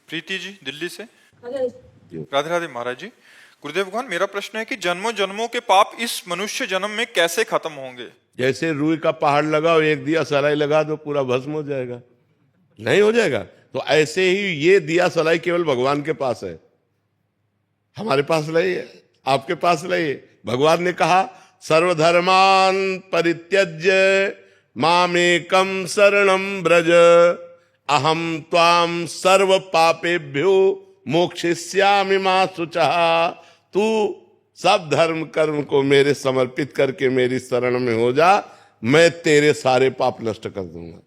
प्रीति जी दिल्ली से। अगर राधे राधे महाराज जी। गुरुदेव भगवान, मेरा प्रश्न है कि जन्मों जन्मों के पाप इस मनुष्य जन्म में कैसे खत्म होंगे? जैसे रुई का पहाड़ लगाओ, एक दिया सलाई लगा दो, पूरा भस्म हो जाएगा? नहीं हो जाएगा। तो ऐसे ही ये दिया सलाई केवल भगवान के पास है, हमारे पास नहीं है, आपके पास नहीं है। भगवान ने कहा सर्वधर्मान परित्यज्य मामेकम शरणम ब्रज अहम त्वाम सर्व पापेभ्यो मोक्षयिष्यामि मा शुचः। तू सब धर्म कर्म को मेरे समर्पित करके मेरी शरण में हो जा, मैं तेरे सारे पाप नष्ट कर दूंगा।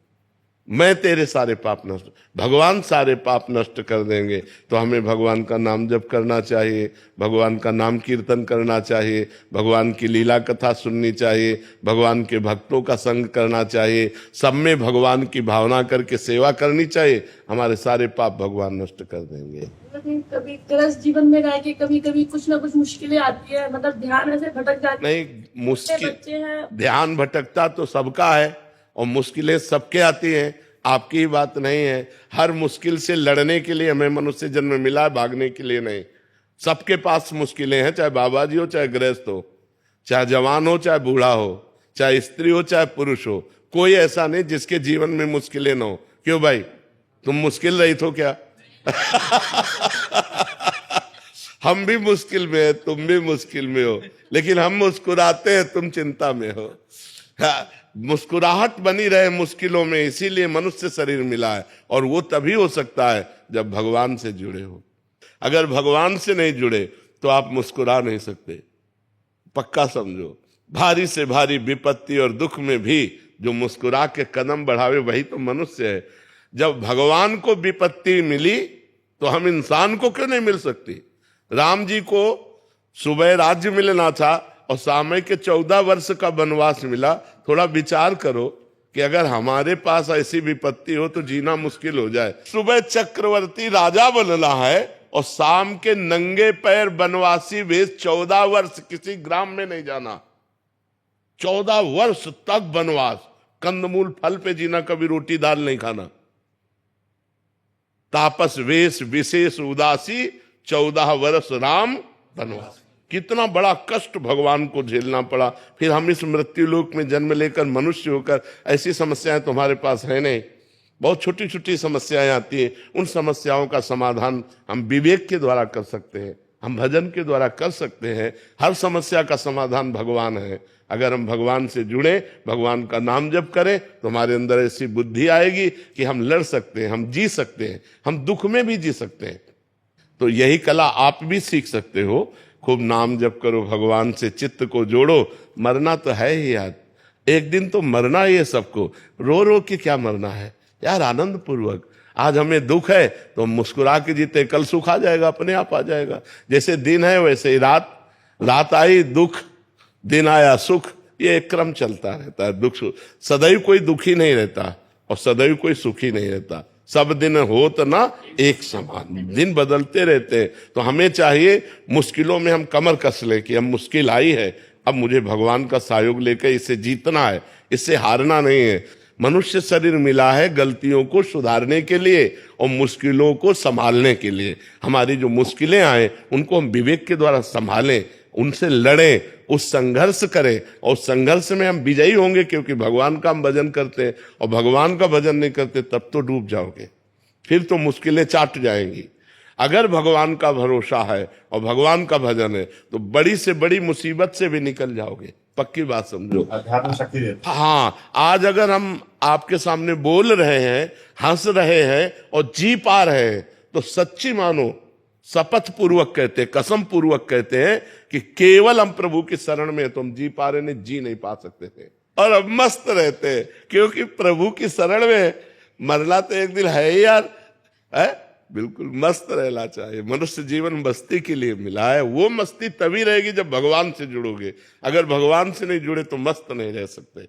मैं तेरे सारे पाप नष्ट, भगवान सारे पाप नष्ट कर देंगे। तो हमें भगवान का नाम जप करना चाहिए, भगवान का नाम कीर्तन करना चाहिए, भगवान की लीला कथा सुननी चाहिए, भगवान के भक्तों का संग करना चाहिए, सब में भगवान की भावना करके सेवा करनी चाहिए। हमारे सारे पाप भगवान नष्ट कर देंगे। कभी गृहस्थ जीवन में रह के कभी कभी कुछ ना कुछ मुश्किलें आती है, मतलब ध्यान ऐसे भटक जाती है। नहीं, मुश्किल बच्चे हैं, ध्यान भटकता तो सबका है और मुश्किलें सबके आती हैं, आपकी ही बात नहीं है। हर मुश्किल से लड़ने के लिए हमें मनुष्य जन्म मिला है, भागने के लिए नहीं। सबके पास मुश्किलें हैं, चाहे बाबा जी हो, चाहे गृहस्थ हो, चाहे जवान हो, चाहे बूढ़ा हो, चाहे स्त्री हो, चाहे पुरुष हो। कोई ऐसा नहीं जिसके जीवन में मुश्किलें ना हो। क्यों भाई, तुम मुश्किल रहित हो क्या? हम भी मुश्किल में है, तुम भी मुश्किल में हो, लेकिन हम मुस्कुराते हैं, तुम चिंता में हो। मुस्कुराहट बनी रहे मुश्किलों में, इसीलिए मनुष्य शरीर मिला है। और वो तभी हो सकता है जब भगवान से जुड़े हो। अगर भगवान से नहीं जुड़े तो आप मुस्कुरा नहीं सकते, पक्का समझो। भारी से भारी विपत्ति और दुख में भी जो मुस्कुरा के कदम बढ़ावे वही तो मनुष्य है। जब भगवान को विपत्ति मिली तो हम इंसान को क्यों नहीं मिल सकती? राम जी को सुबह राज्य मिलना था और समय के 14 वर्ष का वनवास मिला। थोड़ा विचार करो कि अगर हमारे पास ऐसी विपत्ति हो तो जीना मुश्किल हो जाए। सुबह चक्रवर्ती राजा बनना है और शाम के नंगे पैर वनवासी वेश 14 वर्ष किसी ग्राम में नहीं जाना। 14 वर्ष तक वनवास, कंदमूल फल पे जीना, कभी रोटी दाल नहीं खाना। तापस वेश विशेष उदासी 14 वर्ष राम वनवास। कितना बड़ा कष्ट भगवान को झेलना पड़ा। फिर हम इस मृत्यु लोक में जन्म लेकर मनुष्य होकर, ऐसी समस्याएं तुम्हारे पास है नहीं। बहुत छोटी छोटी समस्याएं आती हैं, उन समस्याओं का समाधान हम विवेक के द्वारा कर सकते हैं, हम भजन के द्वारा कर सकते हैं। हर समस्या का समाधान भगवान है। अगर हम भगवान से जुड़े, भगवान का नाम जप करें तो हमारे अंदर ऐसी बुद्धि आएगी कि हम लड़ सकते हैं, हम जी सकते हैं, हम दुख में भी जी सकते हैं। तो यही कला आप भी सीख सकते हो। खूब नाम जप करो, भगवान से चित्त को जोड़ो। मरना तो है ही यार, एक दिन तो मरना ही है सबको। रो रो के क्या मरना है यार, आनंद पूर्वक। आज हमें दुख है तो मुस्कुरा के जीते, कल सुख आ जाएगा, अपने आप आ जाएगा। जैसे दिन है वैसे ही रात आई दुख, दिन आया सुख, ये एक क्रम चलता रहता है। दुख सुख, सदैव कोई दुखी नहीं रहता और सदैव कोई सुखी नहीं रहता। सब दिन होत ना एक समान, दिन बदलते रहते हैं। तो हमें चाहिए मुश्किलों में हम कमर कस लें कि हम मुश्किल आई है, अब मुझे भगवान का सहयोग लेकर इससे जीतना है, इससे हारना नहीं है। मनुष्य शरीर मिला है गलतियों को सुधारने के लिए और मुश्किलों को संभालने के लिए। हमारी जो मुश्किलें आए उनको हम विवेक के द्वारा संभालें, उनसे लड़ें, उस संघर्ष करें और संघर्ष में हम विजयी होंगे। क्योंकि भगवान का हम भजन करते हैं और भगवान का भजन नहीं करते तब तो डूब जाओगे, फिर तो मुश्किलें चाट जाएंगी। अगर भगवान का भरोसा है और भगवान का भजन है तो बड़ी से बड़ी मुसीबत से भी निकल जाओगे, पक्की बात समझो। अध्यात्म शक्ति देती है। हाँ, आज अगर हम आपके सामने बोल रहे हैं, हंस रहे हैं और जी पा रहे हैं तो सच्ची मानो, शपथ पूर्वक कहते, कसम पूर्वक कहते हैं कि केवल हम प्रभु की शरण में तो हम जी पा रहे, नहीं जी नहीं पा सकते थे। और अब मस्त रहते हैं क्योंकि प्रभु की शरण में मरना तो एक दिन है ही यार, है? बिल्कुल मस्त रहना चाहिए। मनुष्य जीवन मस्ती के लिए मिला है। वो मस्ती तभी रहेगी जब भगवान से जुड़ोगे। अगर भगवान से नहीं जुड़े तो मस्त नहीं रह सकते।